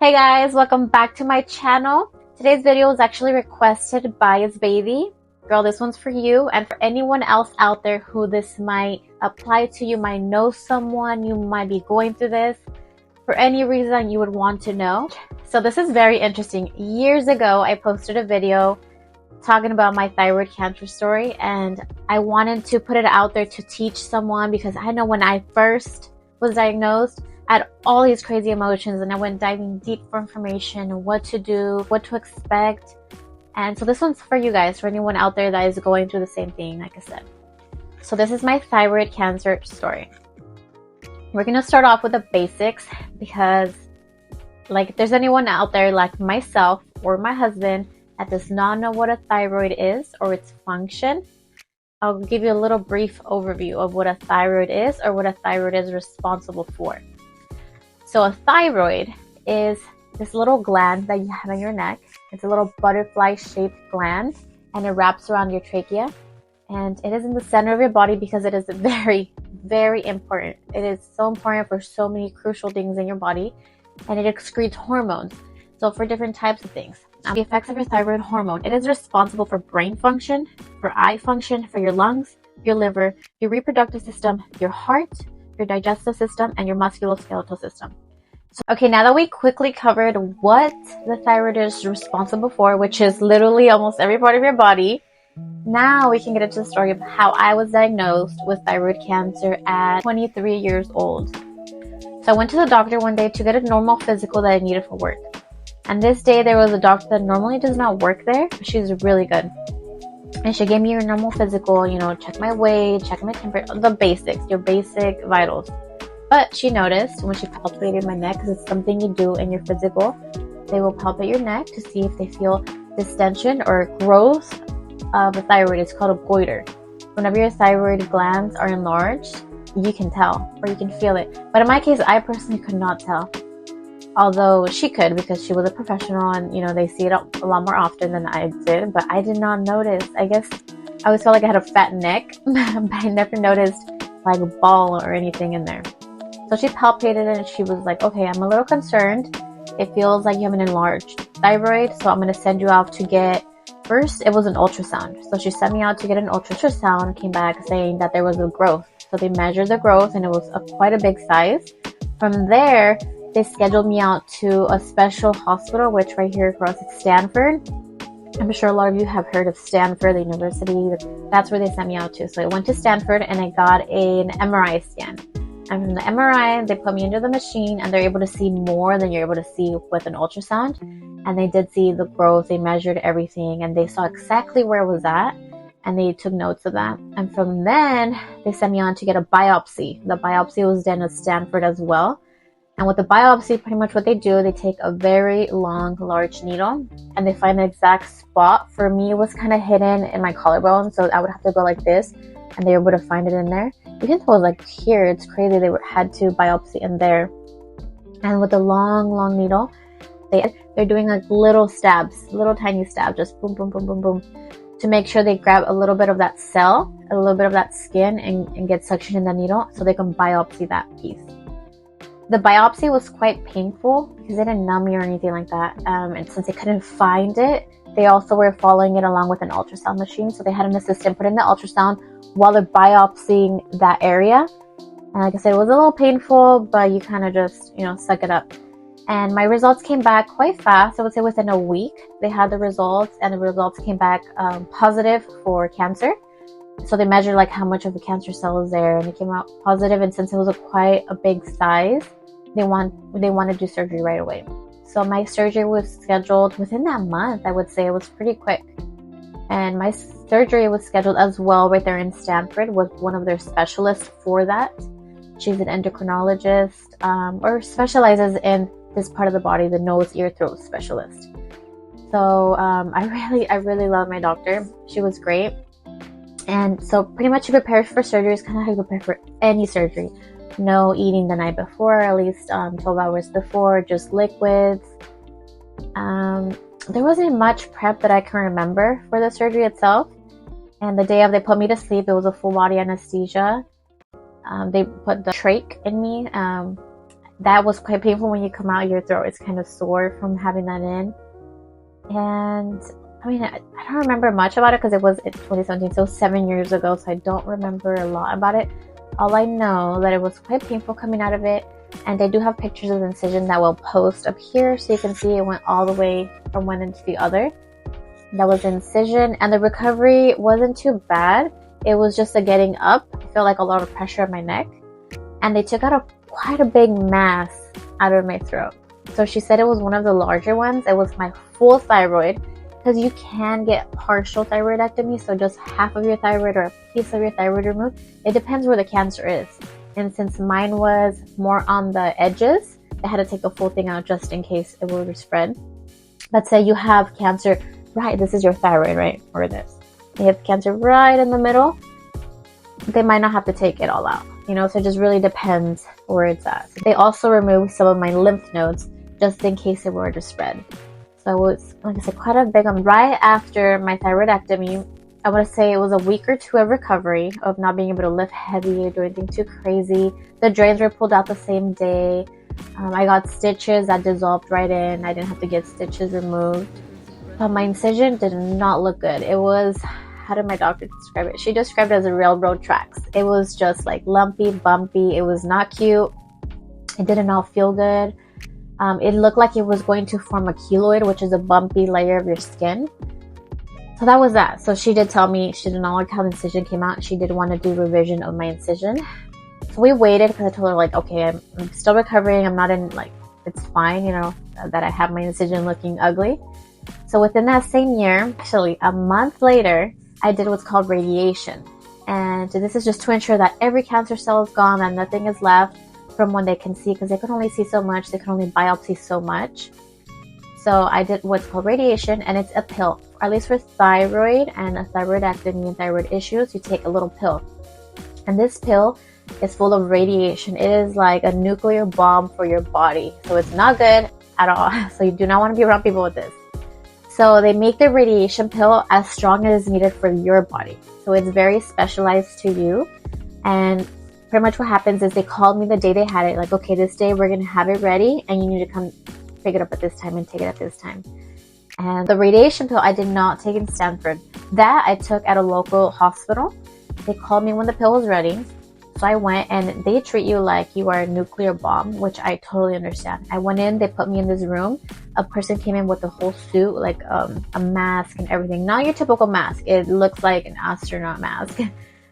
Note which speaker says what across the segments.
Speaker 1: Hey guys, welcome back to my channel. Today's video was actually requested by his baby. Girl, this one's for you and for anyone else out there who this might apply to. You might know someone, you might be going through this for any reason you would want to know. So this is very interesting. Years ago, I posted a video talking about my thyroid cancer story, and I wanted to put it out there to teach someone because I know when I first was diagnosed, I had all these crazy emotions and I went diving deep for information, what to do, what to expect. And so this one's for you guys, for anyone out there that is going through the same thing, like I said. So this is my thyroid cancer story. We're going to start off with the basics because like if there's anyone out there like myself or my husband that does not know what a thyroid is or its function, I'll give you a little brief overview of what a thyroid is or what a thyroid is responsible for. So a thyroid is this little gland that you have in your neck. It's a little butterfly-shaped gland, and it wraps around your trachea. And it is in the center of your body because it is very, very important. It is so important for so many crucial things in your body, and it excretes hormones. So for different types of things. The effects of your thyroid hormone. It is responsible for brain function, for eye function, for your lungs, your liver, your reproductive system, your heart, your digestive system, and your musculoskeletal system. So, okay, now that we quickly covered what the thyroid is responsible for, which is literally almost every part of your body, now we can get into the story of how I was diagnosed with thyroid cancer at 23 years old. So I went to the doctor one day to get a normal physical that I needed for work. And this day there was a doctor that normally does not work there, but she's really good. And she gave me your normal physical, check my weight, check my temperature, the basics, your basic vitals. But she noticed when she palpated my neck, because it's something you do in your physical, they will palpate your neck to see if they feel distension or growth of a thyroid. It's called a goiter. Whenever your thyroid glands are enlarged, you can tell or you can feel it. But in my case, I personally could not tell. Although she could because she was a professional and, they see it a lot more often than I did. But I did not notice. I guess I always felt like I had a fat neck, but I never noticed like a ball or anything in there. So she palpated it and she was like, okay, I'm a little concerned. It feels like you have an enlarged thyroid. So I'm going to send you out to get, first it was an ultrasound. So she sent me out to get an ultrasound and came back saying that there was a growth. So they measured the growth and it was quite a big size. From there, they scheduled me out to a special hospital, which right here for us is Stanford. I'm sure a lot of you have heard of Stanford, the university. That's where they sent me out to. So I went to Stanford and I got an MRI scan. And from the MRI, they put me into the machine and they're able to see more than you're able to see with an ultrasound. And they did see the growth. They measured everything and they saw exactly where it was at. And they took notes of that. And from then, they sent me on to get a biopsy. The biopsy was done at Stanford as well. And with the biopsy, pretty much what they do, they take a very long, large needle and they find the exact spot. For me, it was kind of hidden in my collarbone, so I would have to go like this and they were able to find it in there. You can tell it was like here, it's crazy. They had to biopsy in there. And with the long, long needle, they're doing like little stabs, little tiny stabs, just boom, boom, boom, boom, boom, to make sure they grab a little bit of that cell, a little bit of that skin and get suction in the needle so they can biopsy that piece. The biopsy was quite painful because they didn't numb me or anything like that. And since they couldn't find it, they also were following it along with an ultrasound machine. So they had an assistant put in the ultrasound while they're biopsying that area. And like I said, it was a little painful, but you kind of just, suck it up. And my results came back quite fast. I would say within a week, they had the results and the results came back positive for cancer. So they measured like how much of the cancer cell is there and it came out positive. And since it was quite a big size, they want to do surgery right away. So my surgery was scheduled within that month. I would say it was pretty quick. And my surgery was scheduled as well right there in Stanford with one of their specialists for that. She's an endocrinologist or specializes in this part of the body, the nose, ear, throat specialist. So I really love my doctor. She was great. And so pretty much you prepare for surgery is kind of how you prepare for any surgery. No eating the night before, at least 12 hours before, just liquids. There wasn't much prep that I can remember for the surgery itself. And the day of they put me to sleep, it was a full body anesthesia. They put the trach in me. that was quite painful. When you come out, your throat is kind of sore from having that in. And I mean, I don't remember much about it because it was in 2017, so 7 years ago, so I don't remember a lot about it. All I know that it was quite painful coming out of it, and I do have pictures of the incision that will post up here so you can see it went all the way from one end to the other. That was the incision, and the recovery wasn't too bad. It was just a getting up. I felt like a lot of pressure on my neck, and they took out quite a big mass out of my throat. So she said it was one of the larger ones. It was my full thyroid, because you can get partial thyroidectomy, so just half of your thyroid or a piece of your thyroid removed. It depends where the cancer is. And since mine was more on the edges, I had to take the full thing out just in case it would spread. Let's say you have cancer, right, this is your thyroid, right, or this. You have cancer right in the middle, they might not have to take it all out, so it just really depends where it's at. They also removed some of my lymph nodes just in case it were to spread. So it was, like I said, quite a big one. Right after my thyroidectomy, I want to say it was a week or two of recovery, of not being able to lift heavy or do anything too crazy. The drains were pulled out the same day. I got stitches that dissolved right in. I didn't have to get stitches removed. But my incision did not look good. It was, how did my doctor describe it? She described it as a railroad tracks. It was just like lumpy, bumpy. It was not cute. It did not feel good. It looked like it was going to form a keloid, which is a bumpy layer of your skin. So that was that. So she did tell me she did not like how the incision came out. She did want to do revision of my incision. So we waited because I told her, like, okay, I'm still recovering. I'm not in, like, it's fine, that I have my incision looking ugly. So within that same year, actually a month later, I did what's called radiation. And this is just to ensure that every cancer cell is gone and nothing is left from what they can see, because they can only see so much. They can only biopsy so much. So I did what's called radiation, and it's a pill. At least for thyroid and a thyroidectomy and thyroid issues, you take a little pill. And this pill is full of radiation. It is like a nuclear bomb for your body. So it's not good at all. So you do not want to be around people with this. So they make the radiation pill as strong as is needed for your body. So it's very specialized to you. And pretty much what happens is they called me the day they had it. Like, okay, this day we're going to have it ready, and you need to come pick it up at this time and take it at this time. And the radiation pill I did not take in Stanford. That I took at a local hospital. They called me when the pill was ready. So I went, and they treat you like you are a nuclear bomb, which I totally understand. I went in, they put me in this room. A person came in with a whole suit, like a mask and everything. Not your typical mask. It looks like an astronaut mask.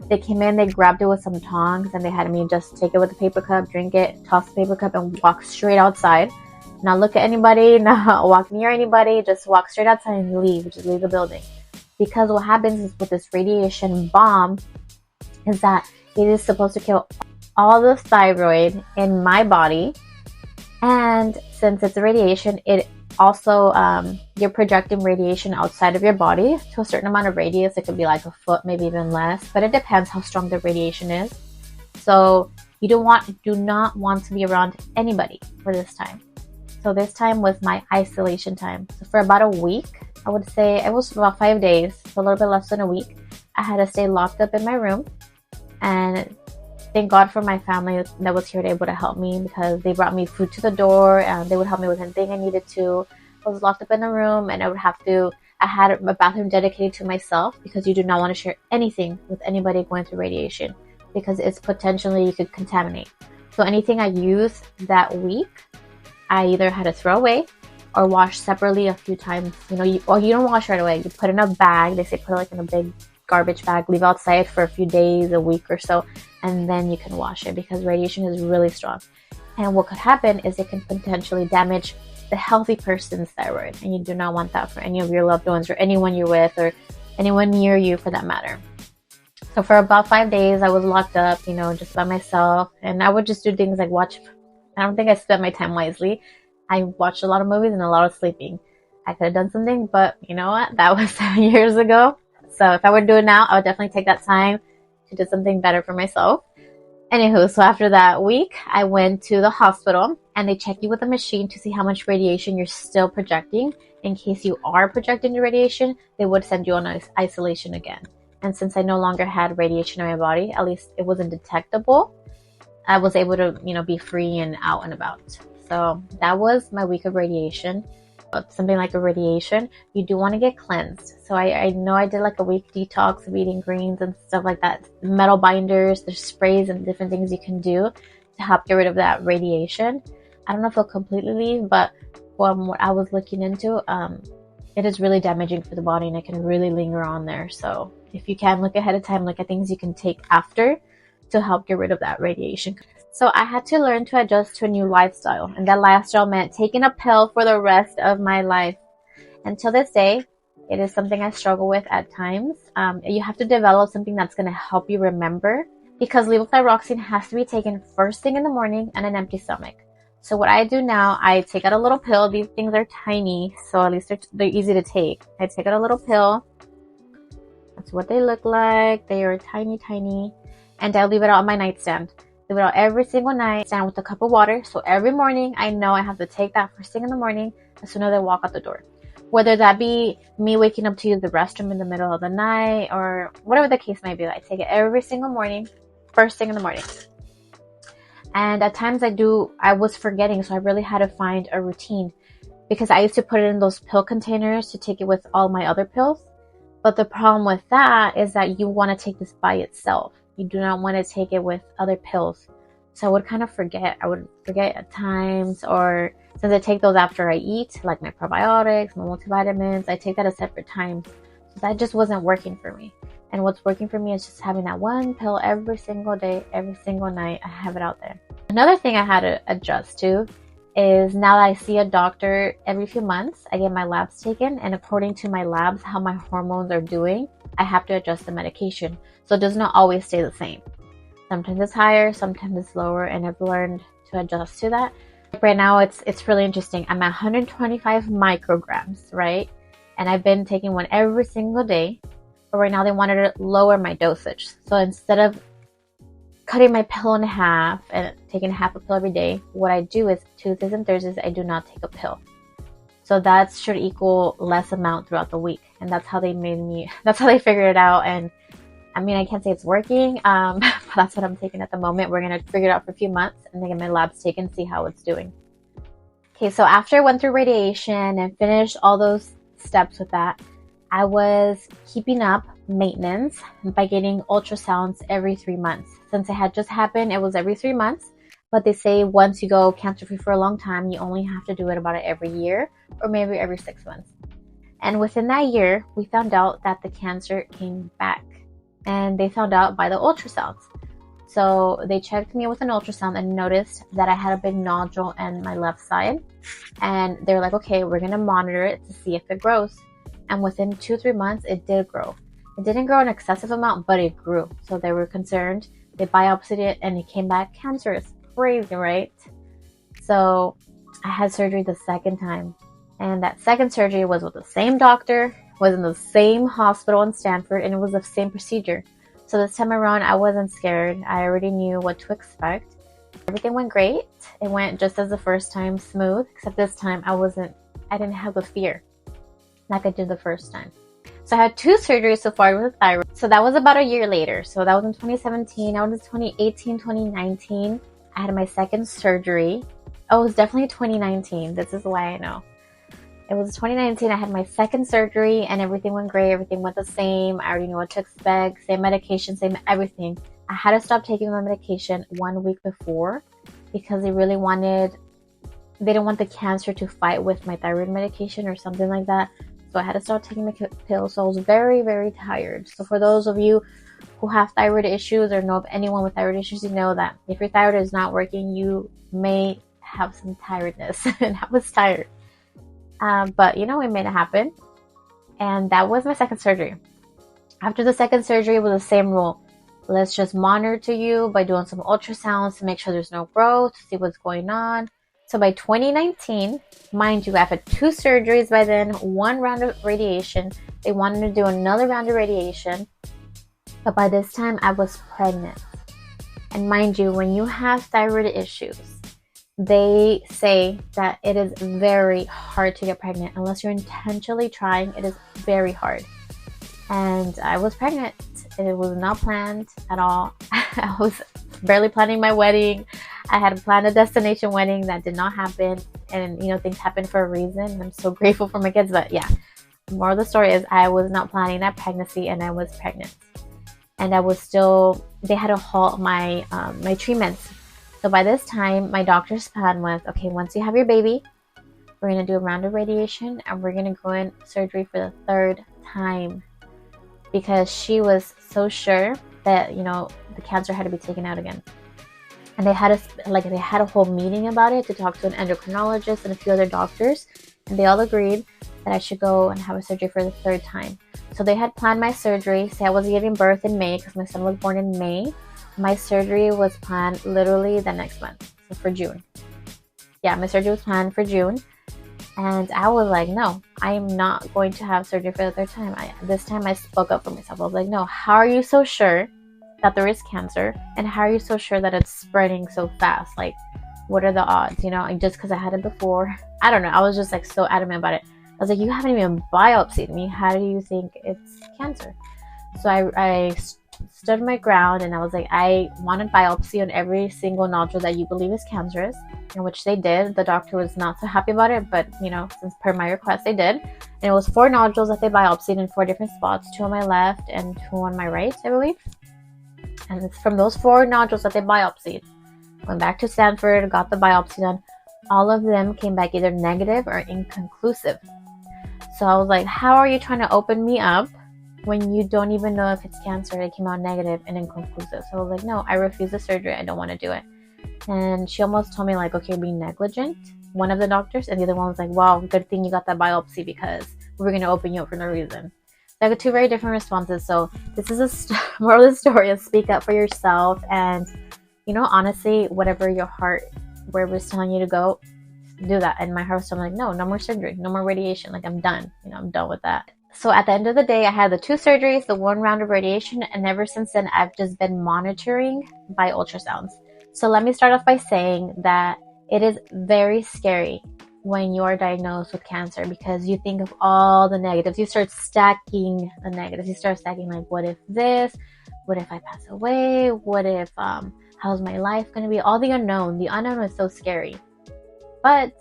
Speaker 1: They came in, they grabbed it with some tongs, and they had me just take it with a paper cup, drink it, toss the paper cup, and walk straight outside. Not look at anybody, not walk near anybody, just walk straight outside and leave, just leave the building. Because what happens is with this radiation bomb is that it is supposed to kill all the thyroid in my body. And since it's radiation, it also, you're projecting radiation outside of your body to a certain amount of radius. It could be like a foot, maybe even less, but it depends how strong the radiation is. So you do not want to be around anybody for this time. So this time was my isolation time. So for about a week, I would say it was about 5 days, so a little bit less than a week, I had to stay locked up in my room. And thank God for my family that was here to able to help me, because they brought me food to the door and they would help me with anything I needed to. I was locked up in the room, and I had a bathroom dedicated to myself, because you do not want to share anything with anybody going through radiation, because it's potentially, you could contaminate. So anything I used that week, I either had to throw away or wash separately a few times. You don't wash right away. You put in a bag. They say put it like in a big garbage bag, leave outside for a few days, a week or so, and then you can wash it, because radiation is really strong. And what could happen is it can potentially damage the healthy person's thyroid, and you do not want that for any of your loved ones or anyone you're with or anyone near you for that matter. So for about 5 days, I was locked up, just by myself, and I would just do things like watch. I don't think I spent my time wisely. I watched a lot of movies and a lot of sleeping. I could have done something, but you know what? That was 7 years ago. So if I were to do it now, I would definitely take that time to do something better for myself. Anywho, so after that week, I went to the hospital, and they check you with a machine to see how much radiation you're still projecting. In case you are projecting the radiation, they would send you on isolation again. And since I no longer had radiation in my body, at least it wasn't detectable, I was able to, be free and out and about. So that was my week of radiation. Something like a radiation, you do want to get cleansed. So I know I did like a week detox of eating greens and stuff like that. Metal binders, there's sprays and different things you can do to help get rid of that radiation. I don't know if it'll completely leave, but from what I was looking into, it is really damaging for the body and it can really linger on there. So if you can, look ahead of time, look at things you can take after to help get rid of that radiation. So I had to learn to adjust to a new lifestyle, and that lifestyle meant taking a pill for the rest of my life. Until this day, it is something I struggle with at times. You have to develop something that's going to help you remember, because levothyroxine has to be taken first thing in the morning on an empty stomach. So what I do now, I take out a little pill. These things are tiny, so at least they're easy to take. I take out a little pill. That's what they look like. They are tiny, tiny. And I leave it out on my nightstand. Leave it out every single night, stand with a cup of water. So every morning, I know I have to take that first thing in the morning as soon as I walk out the door. Whether that be me waking up to use the restroom in the middle of the night or whatever the case may be, I take it every single morning, first thing in the morning. And at times I was forgetting, so I really had to find a routine, because I used to put it in those pill containers to take it with all my other pills. But the problem with that is that you want to take this by itself. You do not want to take it with other pills. So I would kind of forget. I would forget at times, or since I take those after I eat, like my probiotics, my multivitamins, I take that at separate times. So that just wasn't working for me. And what's working for me is just having that one pill every single day, every single night. I have it out there. Another thing I had to adjust to is now that I see a doctor every few months, I get my labs taken, and according to my labs, how my hormones are doing, I have to adjust the medication. So it does not always stay the same. Sometimes it's higher, sometimes it's lower, and I've learned to adjust to that. Right now, it's really interesting. I'm at 125 micrograms, right? And I've been taking one every single day. But right now, they wanted to lower my dosage. So instead of cutting my pill in half and taking half a pill every day, what I do is Tuesdays and Thursdays, I do not take a pill. So that should equal less amount throughout the week. And that's how they figured it out. And I mean, I can't say it's working, but that's what I'm taking at the moment. We're going to figure it out for a few months and then get my labs taken, see how it's doing. Okay, so after I went through radiation and finished all those steps with that, I was keeping up maintenance by getting ultrasounds every 3 months. Since it had just happened, it was every 3 months. But they say once you go cancer-free for a long time, you only have to do it about every year or maybe every 6 months. And within that year, we found out that the cancer came back. And they found out by the ultrasounds. So they checked me with an ultrasound and noticed that I had a big nodule in my left side. And they were like, okay, we're going to monitor it to see if it grows. And within 2-3 months, it did grow. It didn't grow an excessive amount, but it grew. So they were concerned. They biopsied it and it came back cancerous. Crazy, right? So I had surgery the second time. And that second surgery was with the same doctor, was in the same hospital in Stanford, and it was the same procedure. So this time around, I wasn't scared. I already knew what to expect. Everything went great. It went just as the first time, smooth, except this time I didn't have the fear like I did the first time. So I had 2 surgeries so far with the thyroid. So that was about a year later. So that was in 2017. I was in 2018, 2019. I had my second surgery. Oh, it was definitely 2019. This is why I know. It was 2019. I had my second surgery and everything went great. Everything went the same. I already knew what to expect. Same medication, same everything. I had to stop taking my medication 1 week before because they didn't want the cancer to fight with my thyroid medication or something like that. So I had to stop taking my pills. So I was very, very tired. So for those of you who have thyroid issues or know of anyone with thyroid issues, you know that if your thyroid is not working, you may have some tiredness. And I was tired. But we made it happen. And that was my second surgery. After the second surgery, it was the same rule. Let's just monitor you by doing some ultrasounds to make sure there's no growth, to see what's going on. So by 2019, mind you, I've had 2 surgeries by then, 1 round of radiation. They wanted to do another round of radiation. But by this time, I was pregnant. And mind you, when you have thyroid issues, they say that it is very hard to get pregnant. Unless you're intentionally trying, it is very hard. And I was pregnant. It was not planned at all. I was barely planning my wedding. I had planned a destination wedding that did not happen, and things happen for a reason. I'm so grateful for my kids, but yeah, the moral of the story is I was not planning that pregnancy, and I was pregnant, and I was still. They had to halt my my treatments. So by this time, my doctor's plan was, okay, once you have your baby, we're gonna do a round of radiation, and we're gonna go in surgery for the 3rd time, because she was so sure that the cancer had to be taken out again. And they had a whole meeting about it to talk to an endocrinologist and a few other doctors, and they all agreed that I should go and have a surgery for the 3rd time. So they had planned my surgery. Say I was giving birth in May because my son was born in May. My surgery was planned literally the next month, so for June. Yeah, my surgery was planned for June. And I was like, no, I am not going to have surgery for the 3rd time. This time I spoke up for myself. I was like, no, how are you so sure that there is cancer? And how are you so sure that it's spreading so fast? Like, what are the odds? And just because I had it before, I don't know. I was just like so adamant about it. I was like, you haven't even biopsied me. How do you think it's cancer? So I stood my ground, and I was like, I wanted biopsy on every single nodule that you believe is cancerous, in which they did. The doctor was not so happy about it, but since per my request, they did. And it was 4 nodules that they biopsied in 4 different spots, 2 on my left and 2 on my right, I believe. And it's from those 4 nodules that they biopsied. Went back to Stanford, got the biopsy done. All of them came back either negative or inconclusive. So I was like, how are you trying to open me up when you don't even know if it's cancer? It came out negative and inconclusive. So I was like, no, I refuse the surgery. I don't want to do it. And she almost told me like, okay, be negligent, one of the doctors, and the other one was like, wow, good thing you got that biopsy because we were going to open you up for no reason. So I got 2 very different responses. So this is moral of the story is speak up for yourself, and honestly, whatever your heart, wherever it's telling you to go, do that. And my heart was telling me like, no more surgery, no more radiation. Like, I'm done. I'm done with that. So at the end of the day, I had the 2 surgeries, the 1 round of radiation, and ever since then, I've just been monitoring by ultrasounds. So let me start off by saying that it is very scary when you are diagnosed with cancer, because you think of all the negatives. You start stacking the negatives. You start stacking like, what if this? What if I pass away? What if, how's my life going to be? All the unknown. The unknown is so scary. But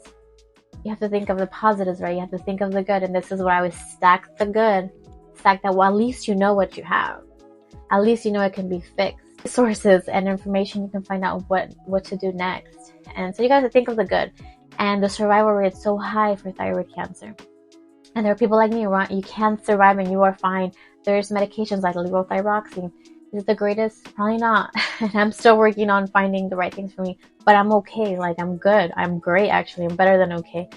Speaker 1: you have to think of the positives, right? You have to think of the good. And this is where I would stack the good. Stack that, well, at least you know what you have. At least you know it can be fixed. Sources and information, you can find out what to do next. And so you guys think of the good. And the survival rate is so high for thyroid cancer. And there are people like me, you can't survive and you are fine. There's medications like levothyroxine. Is it the greatest? Probably not. And I'm still working on finding the right things for me. But I'm okay. Like, I'm good. I'm great, actually. I'm better than okay.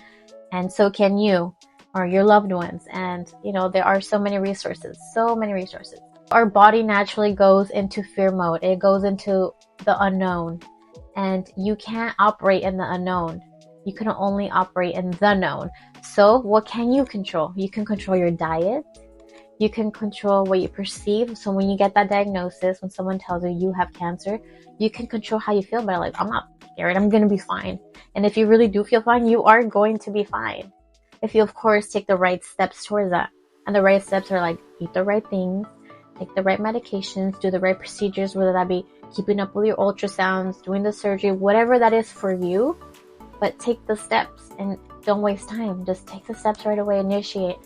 Speaker 1: And so can you, or your loved ones. And, there are so many resources. So many resources. Our body naturally goes into fear mode. It goes into the unknown. And you can't operate in the unknown. You can only operate in the known. So what can you control? You can control your diet. You can control what you perceive. So when you get that diagnosis, when someone tells you you have cancer, you can control how you feel about it. Like, I'm not scared. I'm going to be fine. And if you really do feel fine, you are going to be fine. If you, of course, take the right steps towards that. And the right steps are like, eat the right things, take the right medications, do the right procedures, whether that be keeping up with your ultrasounds, doing the surgery, whatever that is for you. But take the steps and don't waste time. Just take the steps right away, initiate.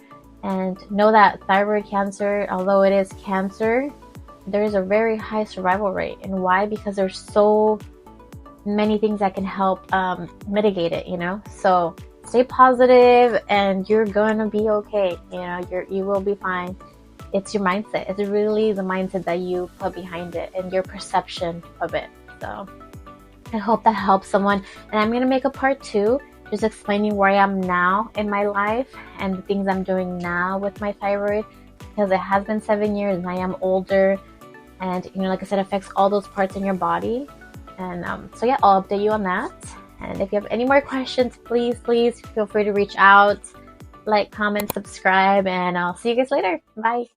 Speaker 1: And know that thyroid cancer, although it is cancer, there is a very high survival rate. And why? Because there's so many things that can help mitigate it, So stay positive and you're going to be okay. You will be fine. It's your mindset. It's really the mindset that you put behind it and your perception of it. So I hope that helps someone. And I'm going to make a part 2, just explaining where I am now in my life and the things I'm doing now with my thyroid, because it has been 7 years and I am older. And, like I said, it affects all those parts in your body. And so yeah, I'll update you on that. And if you have any more questions, please feel free to reach out, like, comment, subscribe, and I'll see you guys later. Bye.